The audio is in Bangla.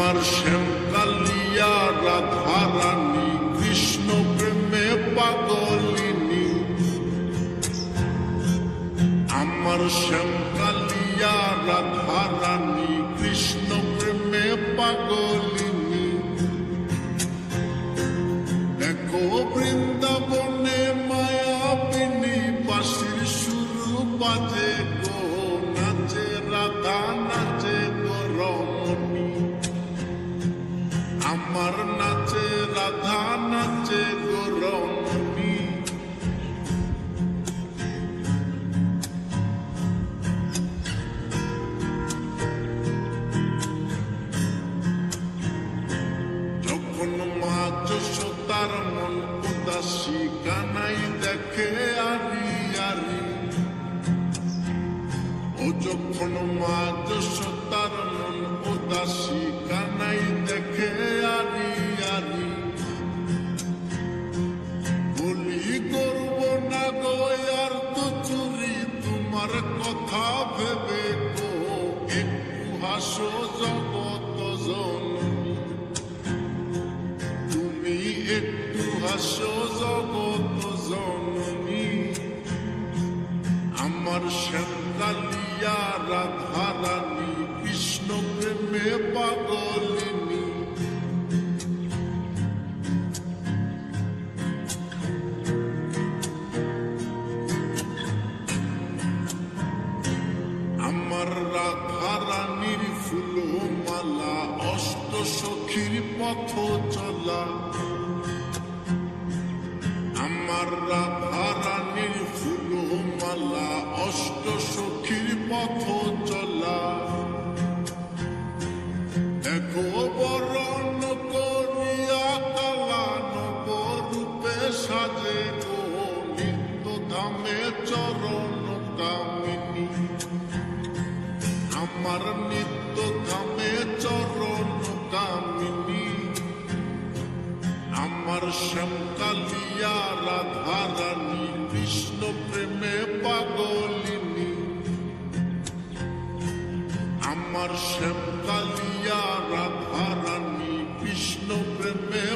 আমার শ্যামকালিয়া রাধা রানী কৃষ্ণ প্রেমে পাগলিনী। আমার শ্যামকালিয়া রাধা রানী কৃষ্ণ প্রেমে পাগলিনী। দেখো বৃন্দাবনে মায়াবিনী বাঁশির সুর বাজে গো, নাচে রাধা নাচে গো রমণী। আমার নাচে রাধা নাচে গো রমণী। যখন মা যশোদার মন উদাসী কানাই দেখে আরি আরি। ও যখন মা যশোদার মন উদাসী কানাই দেখে আরি আরি। বলি করব না গো আর তো চুরি তোমার কথা ভেবে গো, একটু হাসো জগত জননী। তুমি একটু হাসো জগত জননী। আমার শ্যামকালিয়া রাধা রানী কৃষ্ণ প্রেমে পাগলিনী। আমার রাধা রানীর ফুল মালা অষ্ট সখীর পথ চলা। আমার রাধা রানীর ফুল মালা অষ্ট সখীর পথ চলা। দেখো বরণ করিয়া কালা নবরূপে সাজে গো, নিত্য ধামে চরণ কামিনী। আমার নিত্য ধামে চরণ কামিনী। আমার শ্যামকালিয়া রাধা রানী কৃষ্ণ প্রেমে পাগলিনী। আমার শ্যামকালিয়া রাধা রানী কৃষ্ণ প্রেমে